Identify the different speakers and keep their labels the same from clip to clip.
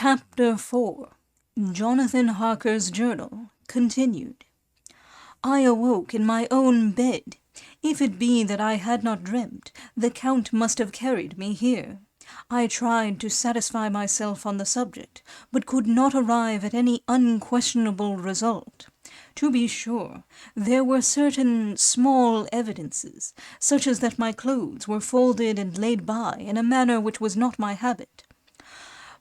Speaker 1: Chapter 4. Jonathan Harker's Journal, continued. I awoke in my own bed. If it be that I had not dreamt, the Count must have carried me here. I tried to satisfy myself on the subject, but could not arrive at any unquestionable result. To be sure, there were certain small evidences, such as that my clothes were folded and laid by in a manner which was not my habit.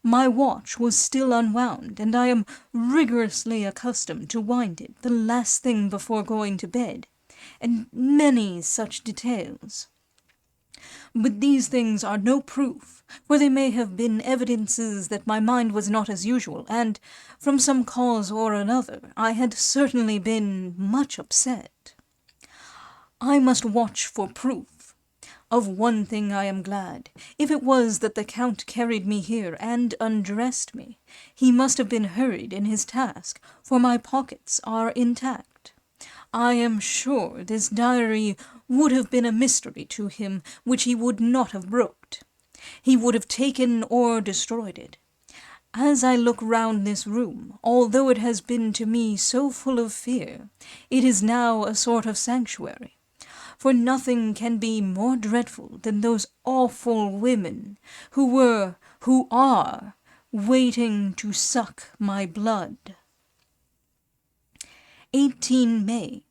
Speaker 1: My watch was still unwound, and I am rigorously accustomed to wind it the last thing before going to bed, and many such details. But these things are no proof, for they may have been evidences that my mind was not as usual, and, from some cause or another, I had certainly been much upset. I must watch for proof. Of one thing I am glad. If it was that the Count carried me here and undressed me, he must have been hurried in his task, for my pockets are intact. I am sure this diary would have been a mystery to him which he would not have brooked. He would have taken or destroyed it. As I look round this room, although it has been to me so full of fear, it is now a sort of sanctuary. For nothing can be more dreadful than those awful women who are, waiting to suck my blood. 18 May.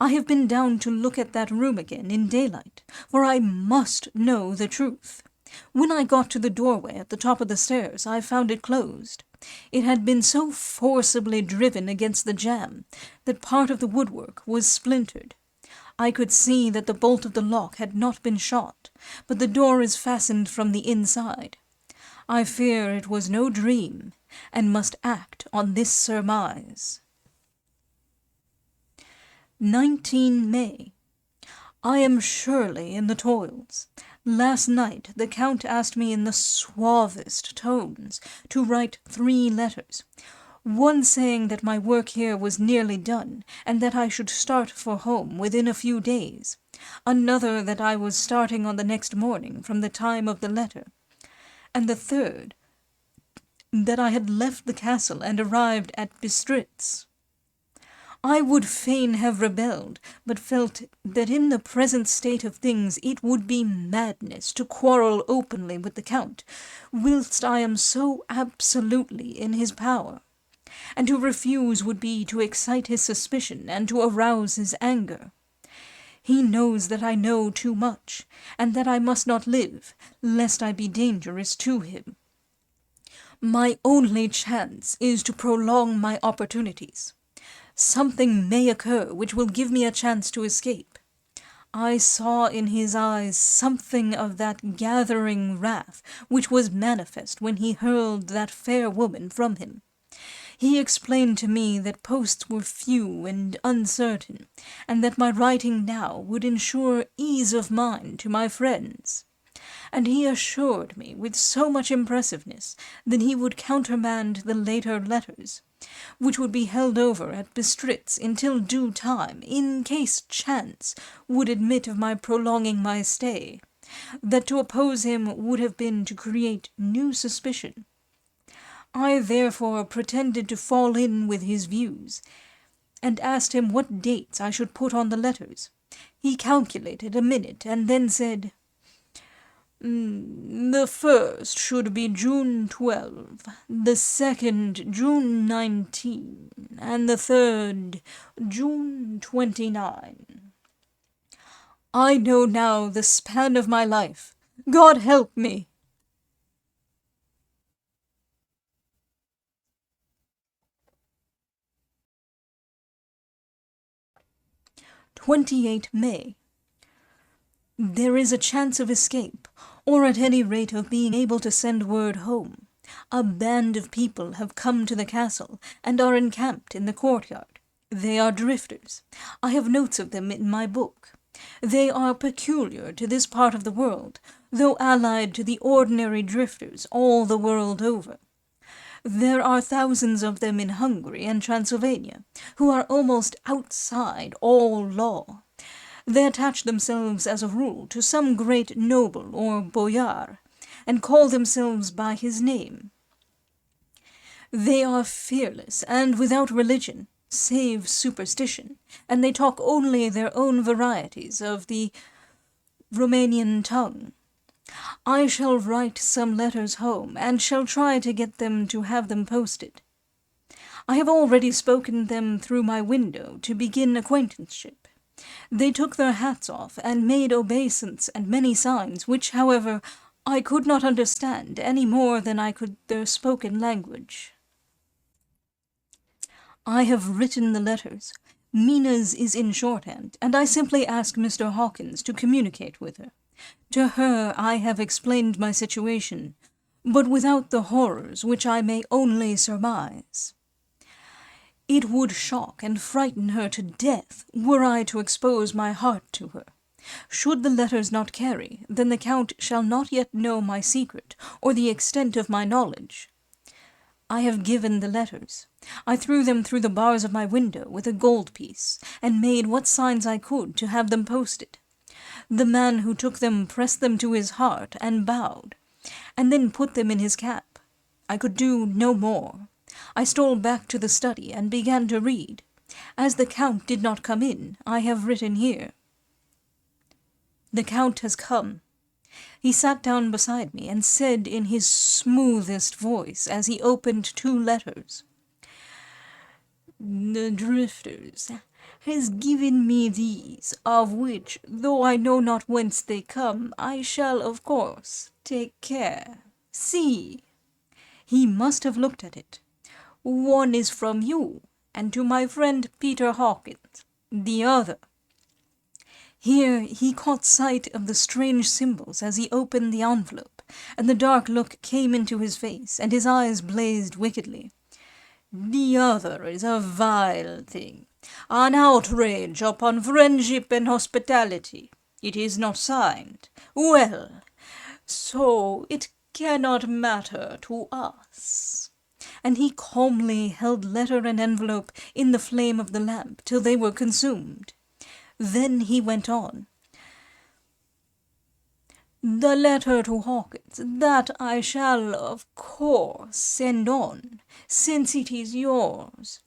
Speaker 1: I have been down to look at that room again in daylight, for I must know the truth. When I got to the doorway at the top of the stairs, I found it closed. It had been so forcibly driven against the jamb that part of the woodwork was splintered. I could see that the bolt of the lock had not been shot, but the door is fastened from the inside. I fear it was no dream, and must act on this surmise. 19 May. I am surely in the toils. Last night the Count asked me in the suavest tones to write 3 letters. One saying that my work here was nearly done, and that I should start for home within a few days. Another that I was starting on the next morning from the time of the letter. And the third, that I had left the castle and arrived at Bistritz. I would fain have rebelled, but felt that in the present state of things it would be madness to quarrel openly with the Count, whilst I am so absolutely in his power. And to refuse would be to excite his suspicion and to arouse his anger. He knows that I know too much, and that I must not live, lest I be dangerous to him. My only chance is to prolong my opportunities. Something may occur which will give me a chance to escape. I saw in his eyes something of that gathering wrath which was manifest when he hurled that fair woman from him. He explained to me that posts were few and uncertain, and that my writing now would ensure ease of mind to my friends. And he assured me with so much impressiveness that he would countermand the later letters, which would be held over at Bistritz until due time, in case chance would admit of my prolonging my stay, that to oppose him would have been to create new suspicion. I therefore pretended to fall in with his views, and asked him what dates I should put on the letters. He calculated a minute, and then said, "The first should be June 12, the second June 19, and the third June 29. I know now the span of my life. God help me!" 28 May. There is a chance of escape, or at any rate of being able to send word home. A band of people have come to the castle, and are encamped in the courtyard. They are drifters. I have notes of them in my book. They are peculiar to this part of the world, though allied to the ordinary drifters all the world over. There are thousands of them in Hungary and Transylvania, who are almost outside all law. They attach themselves as a rule to some great noble or boyar, and call themselves by his name. They are fearless and without religion, save superstition, and they talk only their own varieties of the Romanian tongue. I shall write some letters home, and shall try to get them to have them posted. I have already spoken them through my window to begin acquaintanceship. They took their hats off, and made obeisance and many signs, which, however, I could not understand any more than I could their spoken language. I have written the letters. Mina's is in shorthand, and I simply ask Mr. Hawkins to communicate with her. To her I have explained my situation, but without the horrors which I may only surmise. It would shock and frighten her to death were I to expose my heart to her. Should the letters not carry, then the Count shall not yet know my secret, or the extent of my knowledge. I have given the letters. I threw them through the bars of my window with a gold piece, and made what signs I could to have them posted. The man who took them pressed them to his heart and bowed, and then put them in his cap. I could do no more. I stole back to the study and began to read. As the Count did not come in, I have written here. The Count has come. He sat down beside me and said in his smoothest voice as he opened 2 letters, "The Drifters has given me these, of which, though I know not whence they come, I shall, of course, take care. See." He must have looked at it. "One is from you, and to my friend Peter Hawkins. The other." Here he caught sight of the strange symbols as he opened the envelope, and the dark look came into his face, and his eyes blazed wickedly. "The other is a vile thing, an outrage upon friendship and hospitality. It is not signed. Well, so it cannot matter to us." And he calmly held letter and envelope in the flame of the lamp till they were consumed. Then he went on. "The letter to Hawkins, that I shall, of course, send on, since it is yours.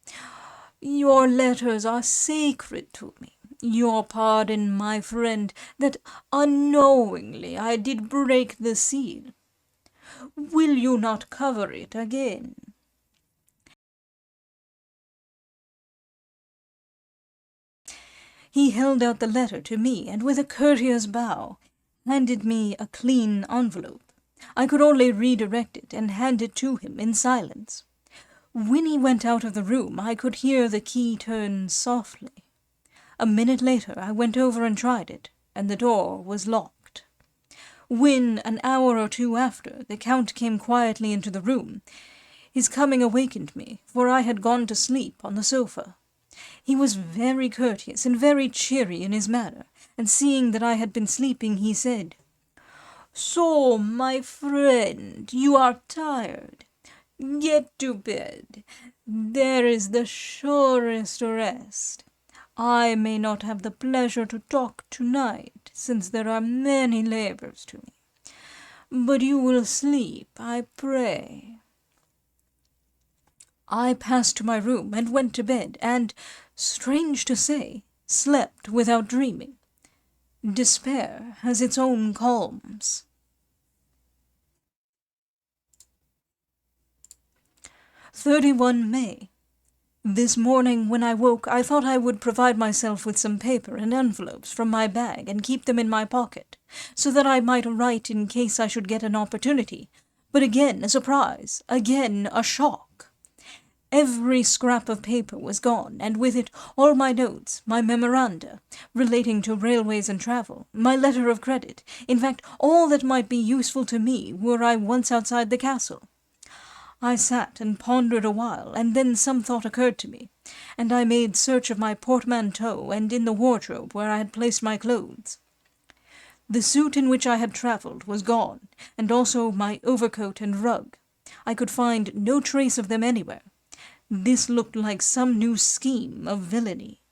Speaker 1: Your letters are sacred to me. Your pardon, my friend, that unknowingly I did break the seal. Will you not cover it again?" He held out the letter to me, and with a courteous bow, handed me a clean envelope. I could only redirect it and hand it to him in silence. When he went out of the room, I could hear the key turn softly. A minute later I went over and tried it, and the door was locked. When, an hour or 2 after, the Count came quietly into the room, his coming awakened me, for I had gone to sleep on the sofa. He was very courteous and very cheery in his manner, and seeing that I had been sleeping, he said, "So, my friend, you are tired. Get to bed. There is the surest rest. I may not have the pleasure to talk tonight, since there are many labors to me. But you will sleep, I pray." I passed to my room and went to bed, and, strange to say, slept without dreaming. Despair has its own calms. 31 May. This morning when I woke, I thought I would provide myself with some paper and envelopes from my bag and keep them in my pocket, so that I might write in case I should get an opportunity. But again a surprise, again a shock. Every scrap of paper was gone, and with it all my notes, my memoranda, relating to railways and travel, my letter of credit, in fact, all that might be useful to me were I once outside the castle. I sat and pondered a while, and then some thought occurred to me, and I made search of my portmanteau and in the wardrobe where I had placed my clothes. The suit in which I had travelled was gone, and also my overcoat and rug. I could find no trace of them anywhere. This looked like some new scheme of villainy.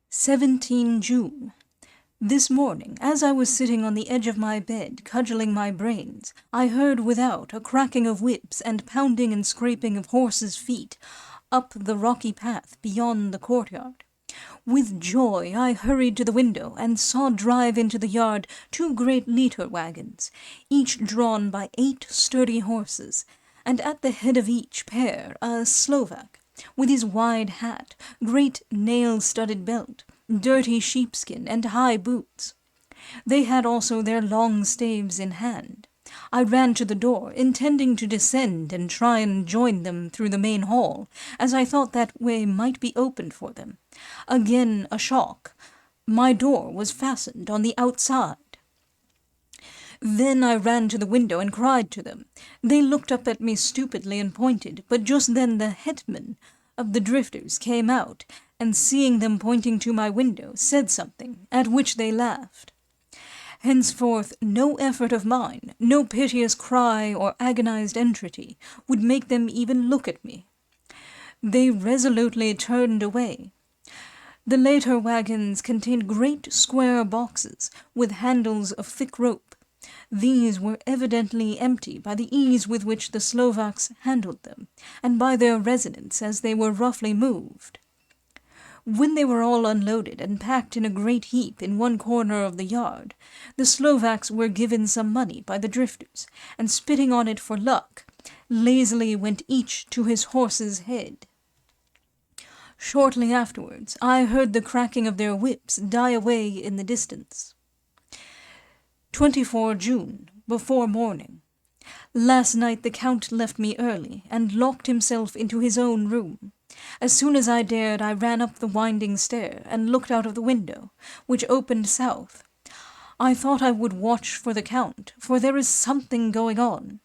Speaker 1: 17 June. This morning, as I was sitting on the edge of my bed, cudgelling my brains, I heard without a cracking of whips and pounding and scraping of horses' feet up the rocky path beyond the courtyard. With joy I hurried to the window, and saw drive into the yard 2 great litter wagons, each drawn by 8 sturdy horses, and at the head of each pair a Slovak, with his wide hat, great nail-studded belt, dirty sheepskin, and high boots. They had also their long staves in hand. I ran to the door, intending to descend and try and join them through the main hall, as I thought that way might be opened for them. Again a shock. My door was fastened on the outside. Then I ran to the window and cried to them. They looked up at me stupidly and pointed, but just then the hetman of the drifters came out, and seeing them pointing to my window, said something, at which they laughed. Henceforth no effort of mine, no piteous cry or agonized entreaty, would make them even look at me. They resolutely turned away. The later wagons contained great square boxes, with handles of thick rope. These were evidently empty by the ease with which the Slovaks handled them, and by their resonance as they were roughly moved. When they were all unloaded and packed in a great heap in one corner of the yard, the Slovaks were given some money by the drifters, and spitting on it for luck, lazily went each to his horse's head. Shortly afterwards I heard the cracking of their whips die away in the distance. 24 June, before morning. Last night the Count left me early, and locked himself into his own room. As soon as I dared, I ran up the winding stair, and looked out of the window, which opened south. I thought I would watch for the Count, for there is something going on.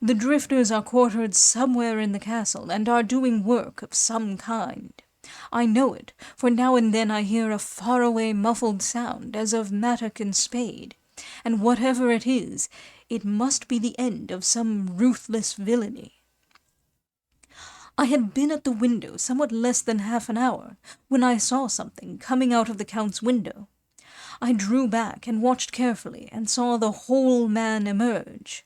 Speaker 1: The drifters are quartered somewhere in the castle, and are doing work of some kind. I know it, for now and then I hear a far-away muffled sound, as of mattock and spade, and whatever it is, it must be the end of some ruthless villainy. I had been at the window somewhat less than half an hour, when I saw something coming out of the Count's window. I drew back and watched carefully, and saw the whole man emerge.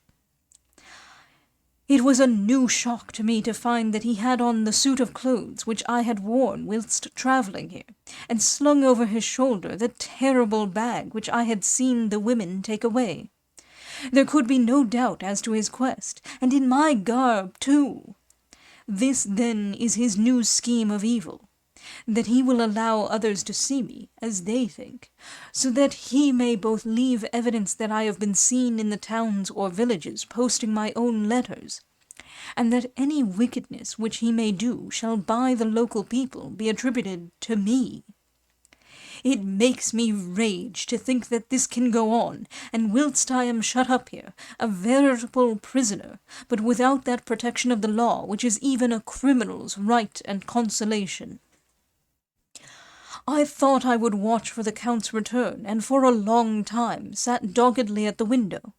Speaker 1: It was a new shock to me to find that he had on the suit of clothes which I had worn whilst travelling here, and slung over his shoulder the terrible bag which I had seen the women take away. There could be no doubt as to his quest, and in my garb too. This, then, is his new scheme of evil, that he will allow others to see me, as they think, so that he may both leave evidence that I have been seen in the towns or villages posting my own letters, and that any wickedness which he may do shall by the local people be attributed to me. It makes me rage to think that this can go on, and whilst I am shut up here, a veritable prisoner, but without that protection of the law which is even a criminal's right and consolation. I thought I would watch for the Count's return, and for a long time sat doggedly at the window.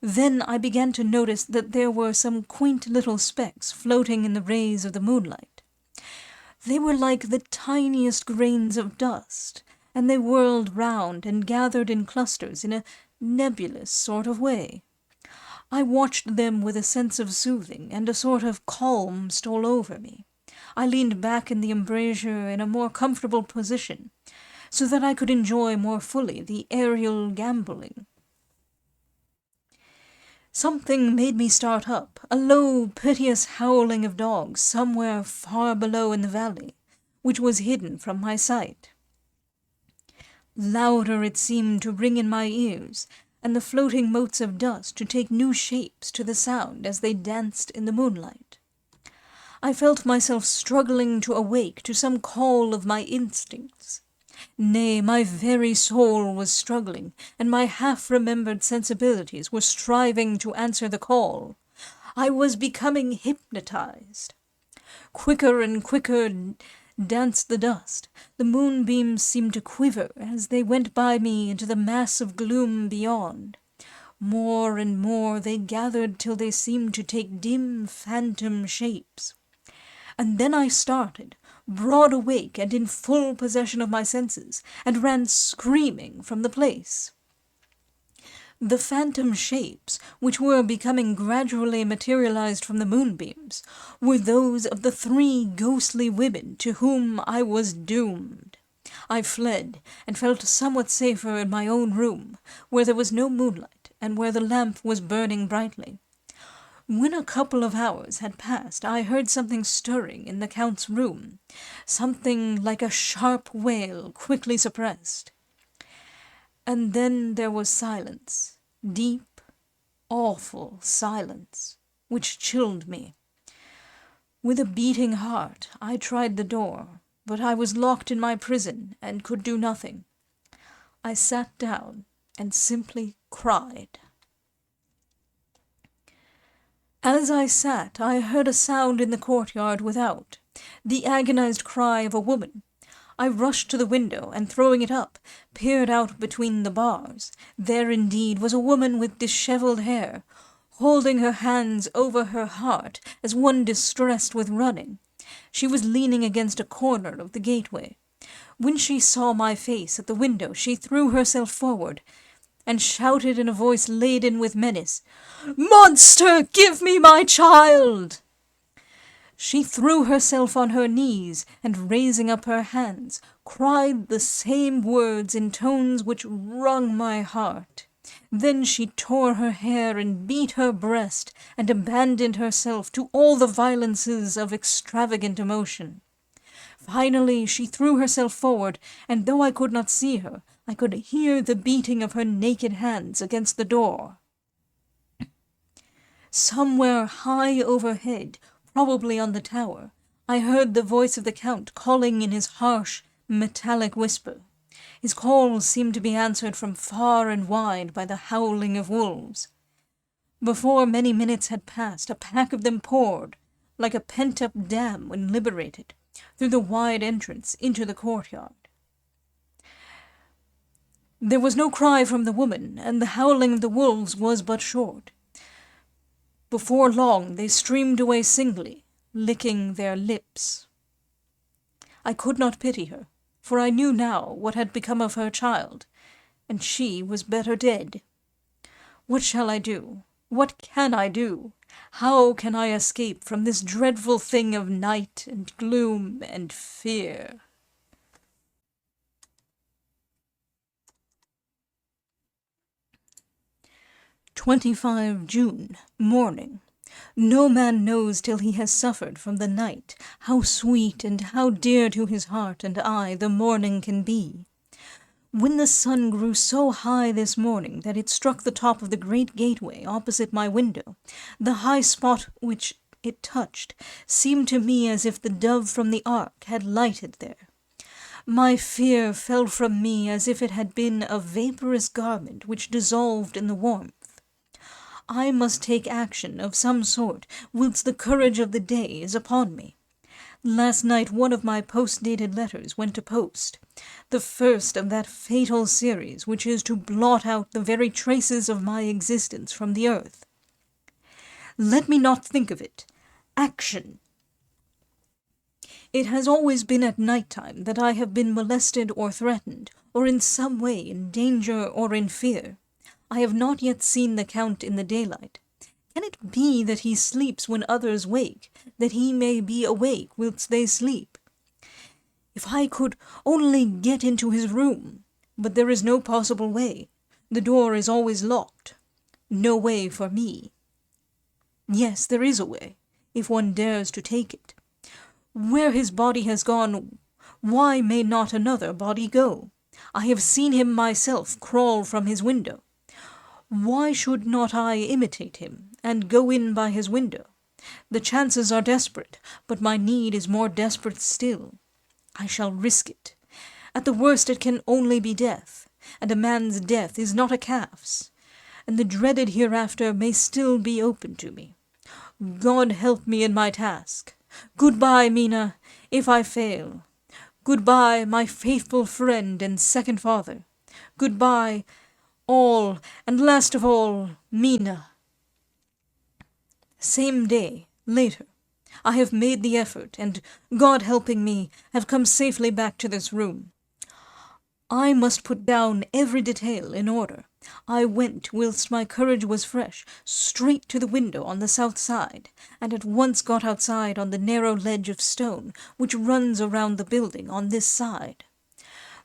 Speaker 1: Then I began to notice that there were some quaint little specks floating in the rays of the moonlight. They were like the tiniest grains of dust, and they whirled round and gathered in clusters in a nebulous sort of way. I watched them with a sense of soothing, and a sort of calm stole over me. I leaned back in the embrasure in a more comfortable position, so that I could enjoy more fully the aerial gambolling. Something made me start up, a low, piteous howling of dogs somewhere far below in the valley, which was hidden from my sight. Louder it seemed to ring in my ears, and the floating motes of dust to take new shapes to the sound as they danced in the moonlight. I felt myself struggling to awake to some call of my instincts. Nay, my very soul was struggling, and my half-remembered sensibilities were striving to answer the call. I was becoming hypnotized. Quicker and quicker danced the dust. The moonbeams seemed to quiver as they went by me into the mass of gloom beyond. More and more they gathered till they seemed to take dim phantom shapes. And then I started, broad awake and in full possession of my senses, and ran screaming from the place. The phantom shapes, which were becoming gradually materialized from the moonbeams, were those of the 3 ghostly women to whom I was doomed. I fled, and felt somewhat safer in my own room, where there was no moonlight, and where the lamp was burning brightly. When a couple of hours had passed, I heard something stirring in the Count's room, something like a sharp wail quickly suppressed. And then there was silence, deep, awful silence, which chilled me. With a beating heart, I tried the door, but I was locked in my prison and could do nothing. I sat down and simply cried. As I sat, I heard a sound in the courtyard without, the agonized cry of a woman. I rushed to the window, and throwing it up, peered out between the bars. There indeed was a woman with dishevelled hair, holding her hands over her heart as one distressed with running. She was leaning against a corner of the gateway. When she saw my face at the window, she threw herself forward, and shouted in a voice laden with menace, "Monster, give me my child!" She threw herself on her knees, and raising up her hands, cried the same words in tones which wrung my heart. Then she tore her hair and beat her breast, and abandoned herself to all the violences of extravagant emotion. Finally she threw herself forward, and though I could not see her, I could hear the beating of her naked hands against the door. Somewhere high overhead, probably on the tower, I heard the voice of the Count calling in his harsh, metallic whisper. His call seemed to be answered from far and wide by the howling of wolves. Before many minutes had passed, a pack of them poured, like a pent-up dam when liberated, through the wide entrance into the courtyard. There was no cry from the woman, and the howling of the wolves was but short. Before long they streamed away singly, licking their lips. I could not pity her, for I knew now what had become of her child, and she was better dead. What shall I do? What can I do? How can I escape from this dreadful thing of night and gloom and fear? 25 June, morning. No man knows till he has suffered from the night how sweet and how dear to his heart and eye the morning can be. When the sun grew so high this morning that it struck the top of the great gateway opposite my window, the high spot which it touched seemed to me as if the dove from the ark had lighted there. My fear fell from me as if it had been a vaporous garment which dissolved in the warmth. I must take action of some sort, whilst the courage of the day is upon me. Last night one of my post-dated letters went to post, the first of that fatal series which is to blot out the very traces of my existence from the earth. Let me not think of it. Action! It has always been at night-time that I have been molested or threatened, or in some way in danger or in fear. I have not yet seen the Count in the daylight. Can it be that he sleeps when others wake, that he may be awake whilst they sleep? If I could only get into his room! But there is no possible way. The door is always locked. No way for me. Yes, there is a way, if one dares to take it. Where his body has gone, why may not another body go? I have seen him myself crawl from his window. Why should not I imitate him, and go in by his window? The chances are desperate, but my need is more desperate still. I shall risk it. At the worst it can only be death, and a man's death is not a calf's, and the dreaded hereafter may still be open to me. God help me in my task. Good-bye, Mina, if I fail. Good-bye, my faithful friend and second father. Good-bye, all, and last of all, Mina. Same day, later. I have made the effort, and, God helping me, have come safely back to this room. I must put down every detail in order. I went, whilst my courage was fresh, straight to the window on the south side, and at once got outside on the narrow ledge of stone which runs around the building on this side.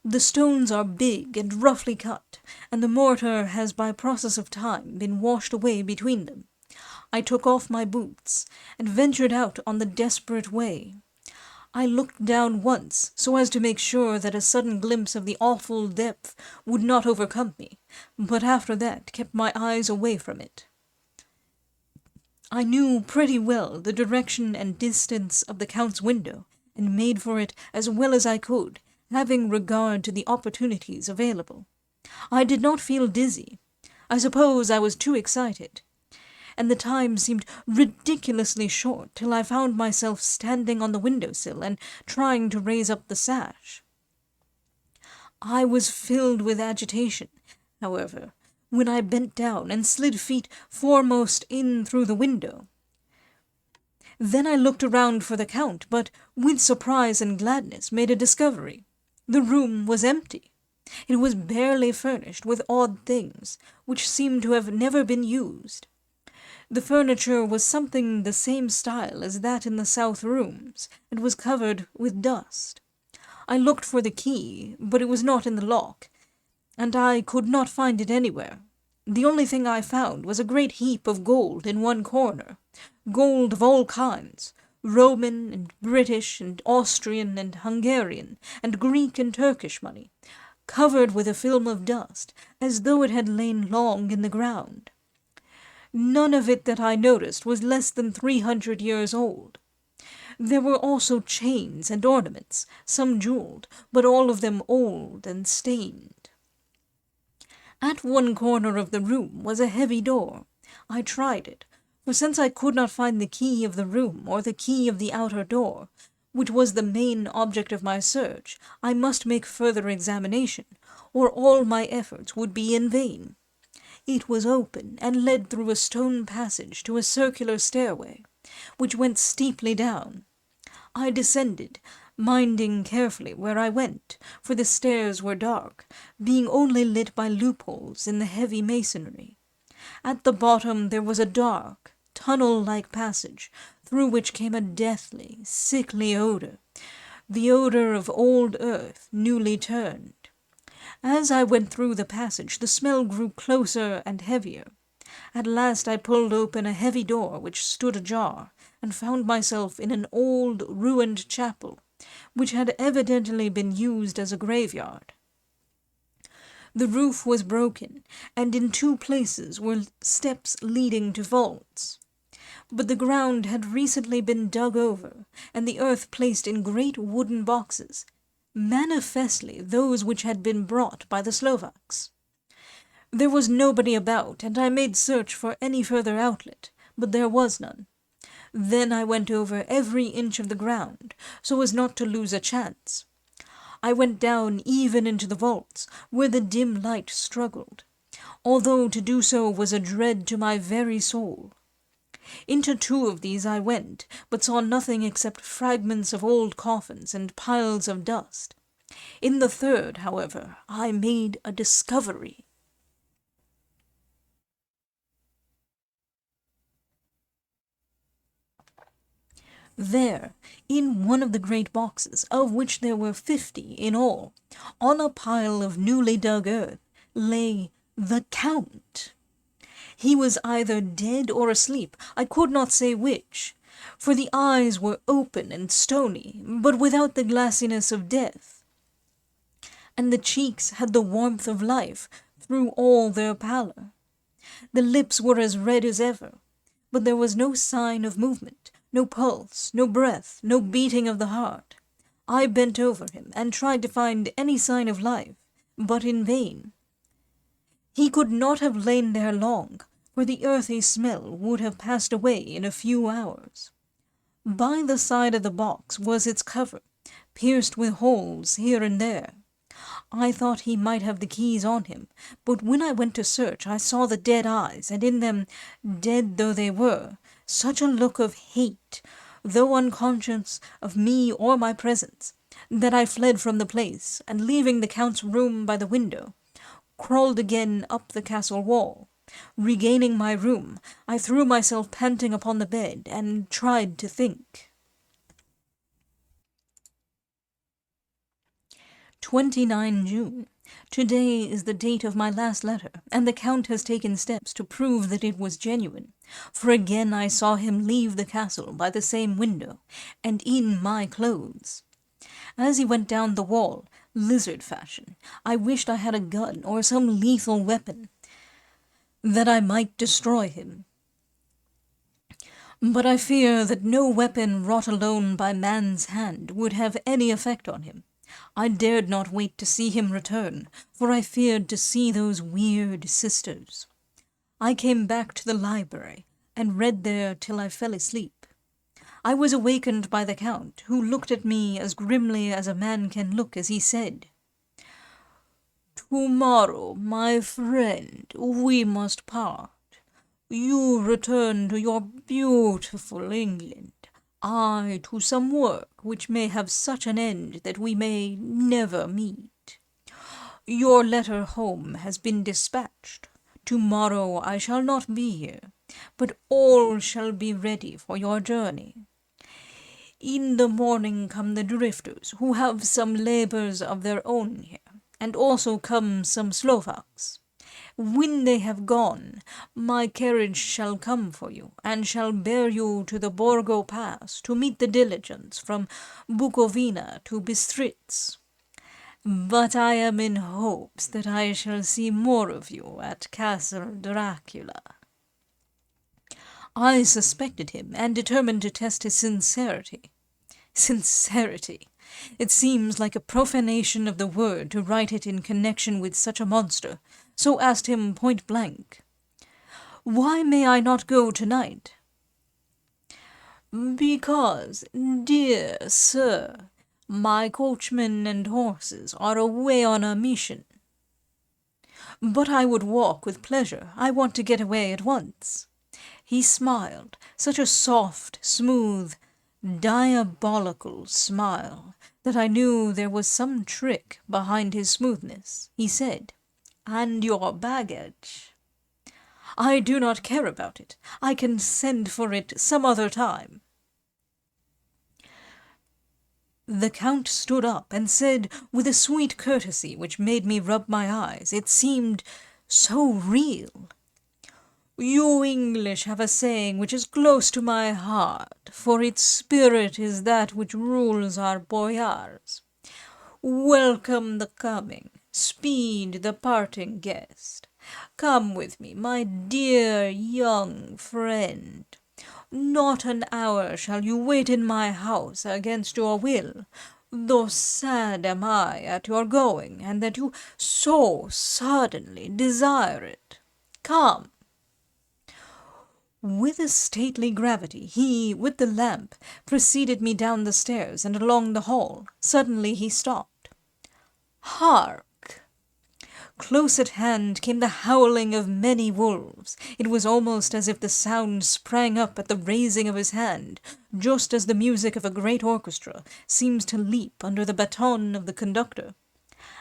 Speaker 1: The stones are big and roughly cut, and the mortar has by process of time been washed away between them. I took off my boots, and ventured out on the desperate way. I looked down once, so as to make sure that a sudden glimpse of the awful depth would not overcome me, but after that kept my eyes away from it. I knew pretty well the direction and distance of the Count's window, and made for it as well as I could, having regard to the opportunities available. I did not feel dizzy. I suppose I was too excited, and the time seemed ridiculously short till I found myself standing on the window-sill and trying to raise up the sash. I was filled with agitation, however, when I bent down and slid feet foremost in through the window. Then I looked around for the Count, but with surprise and gladness made a discovery. The room was empty. It was barely furnished with odd things, which seemed to have never been used. The furniture was something the same style as that in the south rooms, and was covered with dust. I looked for the key, but it was not in the lock, and I could not find it anywhere. The only thing I found was a great heap of gold in one corner, gold of all kinds, Roman and British and Austrian and Hungarian and Greek and Turkish money, covered with a film of dust, as though it had lain long in the ground. None of it that I noticed was less than 300 years old. There were also chains and ornaments, some jewelled, but all of them old and stained. At one corner of the room was a heavy door. I tried it, for since I could not find the key of the room or the key of the outer door, which was the main object of my search, I must make further examination, or all my efforts would be in vain. It was open, and led through a stone passage to a circular stairway, which went steeply down. I descended, minding carefully where I went, for the stairs were dark, being only lit by loopholes in the heavy masonry. At the bottom there was a dark, tunnel-like passage, through which came a deathly, sickly odour, the odour of old earth newly turned. As I went through the passage, the smell grew closer and heavier. At last I pulled open a heavy door which stood ajar, and found myself in an old, ruined chapel, which had evidently been used as a graveyard. The roof was broken, and in 2 places were steps leading to vaults. But the ground had recently been dug over, and the earth placed in great wooden boxes, manifestly those which had been brought by the Slovaks. There was nobody about, and I made search for any further outlet, but there was none. Then I went over every inch of the ground, so as not to lose a chance. I went down even into the vaults, where the dim light struggled, although to do so was a dread to my very soul. Into 2 of these I went, but saw nothing except fragments of old coffins and piles of dust. In the 3rd, however, I made a discovery. There, in one of the great boxes, of which there were 50 in all, on a pile of newly dug earth, lay the Count. He was either dead or asleep, I could not say which, for the eyes were open and stony, but without the glassiness of death, and the cheeks had the warmth of life through all their pallor. The lips were as red as ever, but there was no sign of movement, no pulse, no breath, no beating of the heart. I bent over him and tried to find any sign of life, but in vain. He could not have lain there long, for the earthy smell would have passed away in a few hours. By the side of the box was its cover, pierced with holes here and there. I thought he might have the keys on him, but when I went to search I saw the dead eyes, and in them, dead though they were, such a look of hate, though unconscious of me or my presence, that I fled from the place, and leaving the Count's room by the window, crawled again up the castle wall. Regaining my room, I threw myself panting upon the bed, and tried to think. 29 June. Today is the date of my last letter, and the Count has taken steps to prove that it was genuine, for again I saw him leave the castle by the same window, and in my clothes. As he went down the wall, lizard fashion, I wished I had a gun or some lethal weapon, that I might destroy him. But I fear that no weapon wrought alone by man's hand would have any effect on him. I dared not wait to see him return, for I feared to see those weird sisters. I came back to the library, and read there till I fell asleep. I was awakened by the Count, who looked at me as grimly as a man can look as he said, "Tomorrow, my friend, we must part. You return to your beautiful England, I to some work which may have such an end that we may never meet. Your letter home has been dispatched. Tomorrow I shall not be here, but all shall be ready for your journey. In the morning come the drifters, who have some labours of their own here, and also come some Slovaks. When they have gone, my carriage shall come for you, and shall bear you to the Borgo Pass to meet the diligence from Bukovina to Bistritz. But I am in hopes that I shall see more of you at Castle Dracula." I suspected him, and determined to test his sincerity. Sincerity! It seems like a profanation of the word to write it in connection with such a monster, so asked him point blank, "Why may I not go tonight?" "Because, dear sir, my coachman and horses are away on a mission." "But I would walk with pleasure. I want to get away at once." He smiled, such a soft, smooth, diabolical smile, that I knew there was some trick behind his smoothness. He said, "And your baggage?" "I do not care about it. I can send for it some other time." The Count stood up and said, with a sweet courtesy which made me rub my eyes, it seemed so real, "You English have a saying which is close to my heart, for its spirit is that which rules our boyars. Welcome the coming, speed the parting guest. Come with me, my dear young friend. Not an hour shall you wait in my house against your will, though sad am I at your going, and that you so suddenly desire it. Come." With a stately gravity, he, with the lamp, preceded me down the stairs and along the hall. Suddenly he stopped. "Hark!" Close at hand came the howling of many wolves. It was almost as if the sound sprang up at the raising of his hand, just as the music of a great orchestra seems to leap under the baton of the conductor.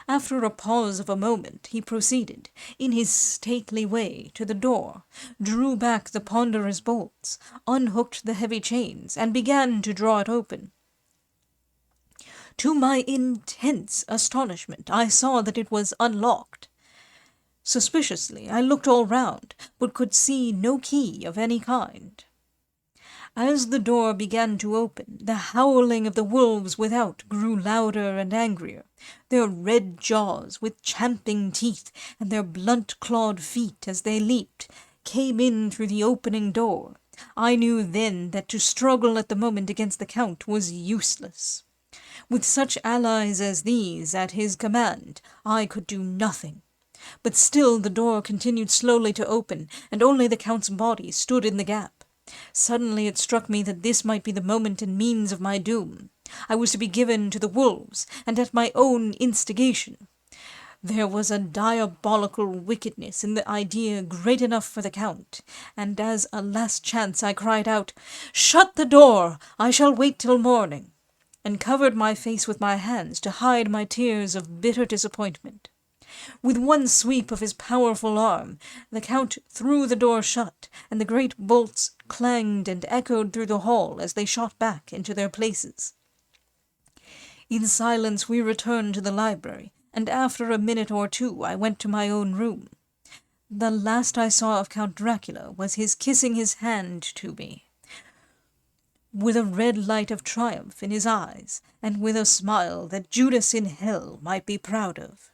Speaker 1: After a pause of a moment, he proceeded, in his stately way, to the door, drew back the ponderous bolts, unhooked the heavy chains, and began to draw it open. To my intense astonishment, I saw that it was unlocked. Suspiciously, I looked all round, but could see no key of any kind. As the door began to open, the howling of the wolves without grew louder and angrier. Their red jaws, with champing teeth, and their blunt-clawed feet as they leaped, came in through the opening door. I knew then that to struggle at the moment against the Count was useless. With such allies as these at his command, I could do nothing. But still the door continued slowly to open, and only the Count's body stood in the gap. Suddenly it struck me that this might be the moment and means of my doom. I was to be given to the wolves, and at my own instigation. There was a diabolical wickedness in the idea great enough for the Count, and as a last chance I cried out, "Shut the door! I shall wait till morning," and covered my face with my hands to hide my tears of bitter disappointment. With one sweep of his powerful arm, the Count threw the door shut, and the great bolts clanged and echoed through the hall as they shot back into their places. In silence we returned to the library, and after a minute or two I went to my own room. The last I saw of Count Dracula was his kissing his hand to me, with a red light of triumph in his eyes, and with a smile that Judas in hell might be proud of.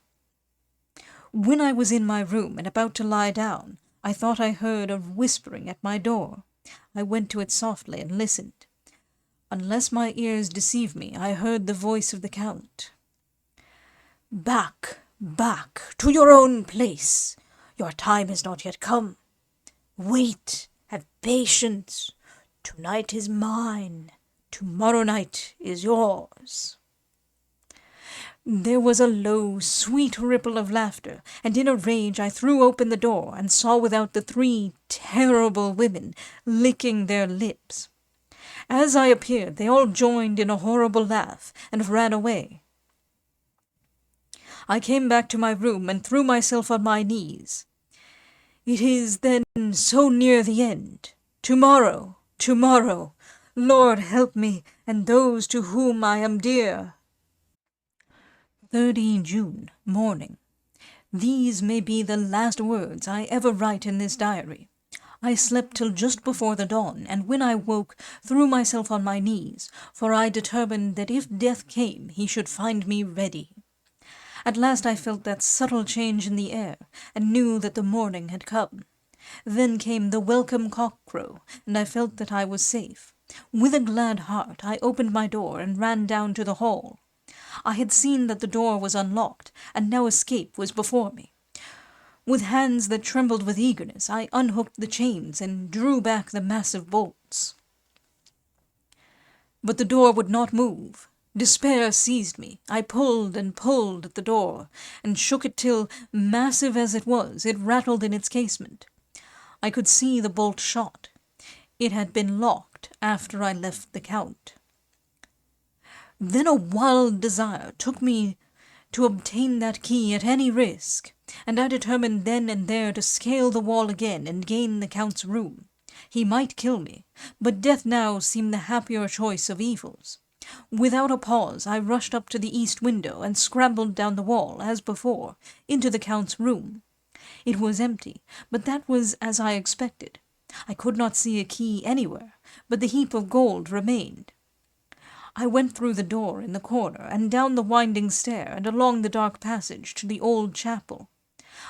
Speaker 1: When I was in my room and about to lie down, I thought I heard a whispering at my door. I went to it softly and listened. Unless my ears deceive me, I heard the voice of the Count. "Back, back, to your own place. Your time has not yet come. Wait, have patience. Tonight is mine. Tomorrow night is yours." There was a low, sweet ripple of laughter, and in a rage I threw open the door and saw without the 3 terrible women licking their lips. As I appeared, they all joined in a horrible laugh and ran away. I came back to my room and threw myself on my knees. "It is, then, so near the end. Tomorrow, tomorrow. Lord, help me, and those to whom I am dear." 30 June, morning. These may be the last words I ever write in this diary. I slept till just before the dawn, and when I woke, threw myself on my knees, for I determined that if death came, he should find me ready. At last I felt that subtle change in the air, and knew that the morning had come. Then came the welcome cock-crow, and I felt that I was safe. With a glad heart I opened my door and ran down to the hall. I had seen that the door was unlocked, and now escape was before me. With hands that trembled with eagerness, I unhooked the chains and drew back the massive bolts. But the door would not move. Despair seized me. I pulled and pulled at the door, and shook it till, massive as it was, it rattled in its casement. I could see the bolt shot. It had been locked after I left the Count. Then a wild desire took me to obtain that key at any risk, and I determined then and there to scale the wall again and gain the Count's room. He might kill me, but death now seemed the happier choice of evils. Without a pause I rushed up to the east window and scrambled down the wall, as before, into the Count's room. It was empty, but that was as I expected. I could not see a key anywhere, but the heap of gold remained. I went through the door in the corner, and down the winding stair, and along the dark passage to the old chapel.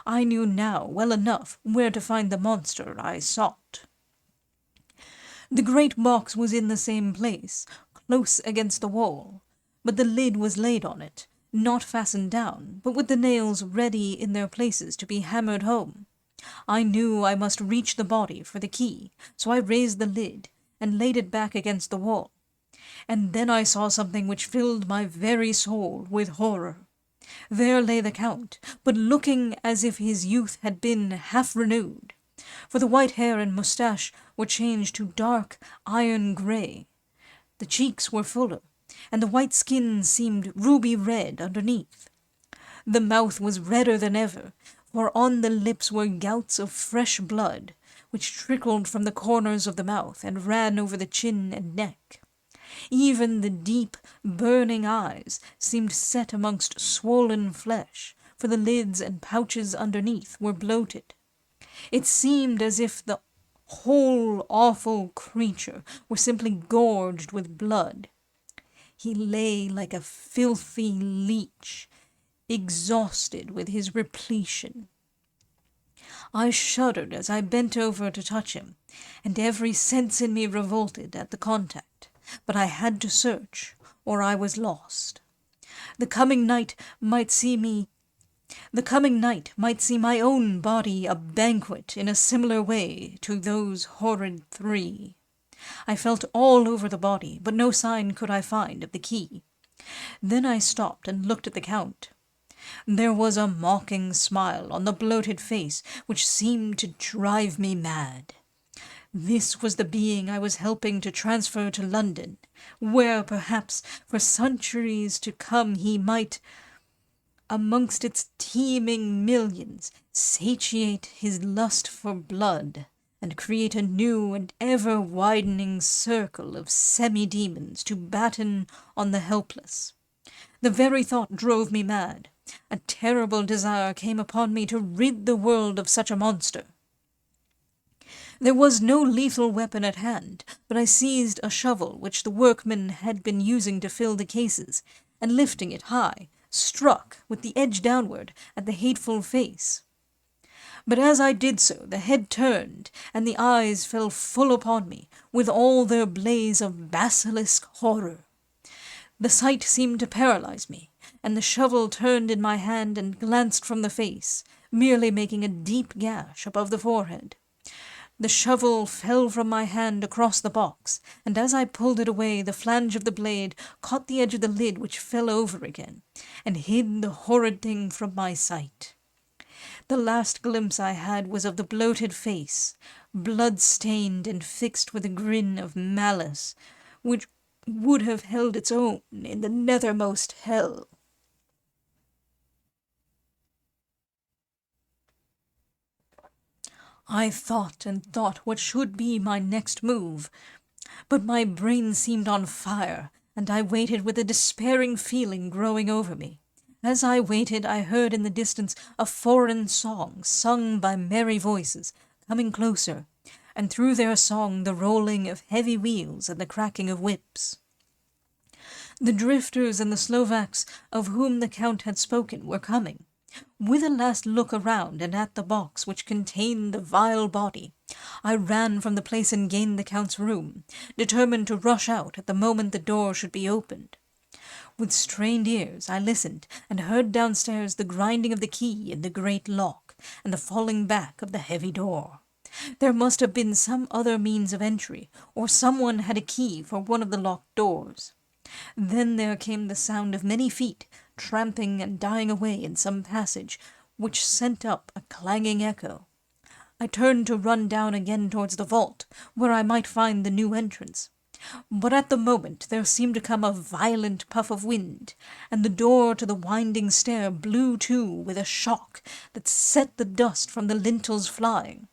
Speaker 1: I knew now well enough where to find the monster I sought. The great box was in the same place, close against the wall, but the lid was laid on it, not fastened down, but with the nails ready in their places to be hammered home. I knew I must reach the body for the key, so I raised the lid and laid it back against the wall. And then I saw something which filled my very soul with horror. There lay the Count, but looking as if his youth had been half renewed, for the white hair and moustache were changed to dark iron grey. The cheeks were fuller, and the white skin seemed ruby red underneath. The mouth was redder than ever, for on the lips were gouts of fresh blood, which trickled from the corners of the mouth and ran over the chin and neck. Even the deep, burning eyes seemed set amongst swollen flesh, for the lids and pouches underneath were bloated. It seemed as if the whole awful creature were simply gorged with blood. He lay like a filthy leech, exhausted with his repletion. I shuddered as I bent over to touch him, and every sense in me revolted at the contact. But I had to search, or I was lost. The coming night might see my own body a banquet in a similar way to those horrid 3. I felt all over the body, but no sign could I find of the key. Then I stopped and looked at the Count. There was a mocking smile on the bloated face which seemed to drive me mad. This was the being I was helping to transfer to London, where, perhaps, for centuries to come he might, amongst its teeming millions, satiate his lust for blood, and create a new and ever-widening circle of semi-demons to batten on the helpless. The very thought drove me mad. A terrible desire came upon me to rid the world of such a monster. There was no lethal weapon at hand, but I seized a shovel which the workmen had been using to fill the cases, and lifting it high, struck, with the edge downward, at the hateful face. But as I did so, the head turned, and the eyes fell full upon me, with all their blaze of basilisk horror. The sight seemed to paralyze me, and the shovel turned in my hand and glanced from the face, merely making a deep gash above the forehead. The shovel fell from my hand across the box, and as I pulled it away, the flange of the blade caught the edge of the lid, which fell over again, and hid the horrid thing from my sight. The last glimpse I had was of the bloated face, blood-stained and fixed with a grin of malice, which would have held its own in the nethermost hell. I thought and thought what should be my next move, but my brain seemed on fire, and I waited with a despairing feeling growing over me. As I waited, I heard in the distance a foreign song sung by merry voices, coming closer, and through their song the rolling of heavy wheels and the cracking of whips. The drifters and the Slovaks of whom the Count had spoken were coming. With a last look around and at the box which contained the vile body, I ran from the place and gained the Count's room, determined to rush out at the moment the door should be opened. With strained ears I listened, and heard downstairs the grinding of the key in the great lock, and the falling back of the heavy door. There must have been some other means of entry, or someone had a key for one of the locked doors. Then there came the sound of many feet, tramping and dying away in some passage, which sent up a clanging echo. I turned to run down again towards the vault, where I might find the new entrance. But at the moment there seemed to come a violent puff of wind, and the door to the winding stair blew to with a shock that set the dust from the lintels flying.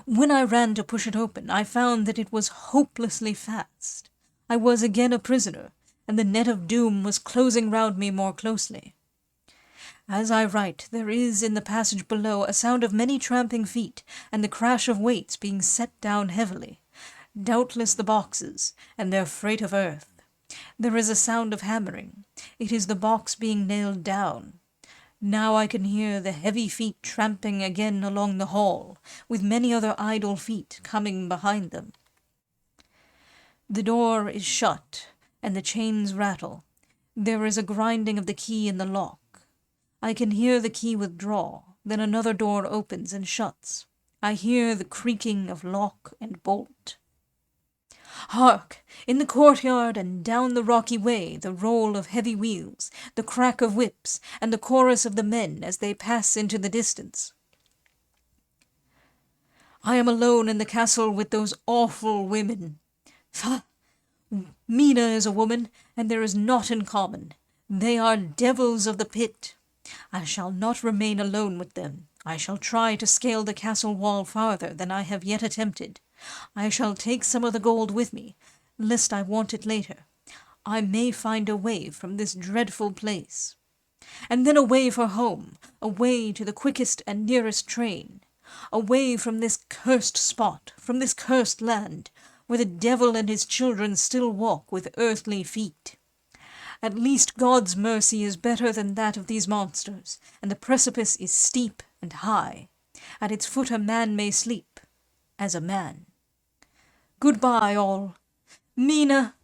Speaker 1: When I ran to push it open, I found that it was hopelessly fast. I was again a prisoner, and the net of doom was closing round me more closely. As I write, there is in the passage below a sound of many tramping feet, and the crash of weights being set down heavily. Doubtless the boxes, and their freight of earth. There is a sound of hammering. It is the box being nailed down. Now I can hear the heavy feet tramping again along the hall, with many other idle feet coming behind them. The door is shut, and the chains rattle. There is a grinding of the key in the lock. I can hear the key withdraw, then another door opens and shuts. I hear the creaking of lock and bolt. Hark! In the courtyard and down the rocky way, the roll of heavy wheels, the crack of whips, and the chorus of the men as they pass into the distance. I am alone in the castle with those awful women. Mina is a woman, and there is naught in common. They are devils of the pit. I shall not remain alone with them. I shall try to scale the castle wall farther than I have yet attempted. I shall take some of the gold with me, lest I want it later. I may find a way from this dreadful place. And then away for home, away to the quickest and nearest train, away from this cursed spot, from this cursed land, where the devil and his children still walk with earthly feet. At least God's mercy is better than that of these monsters, and the precipice is steep and high. At its foot a man may sleep, as a man. Goodbye, all. Mina!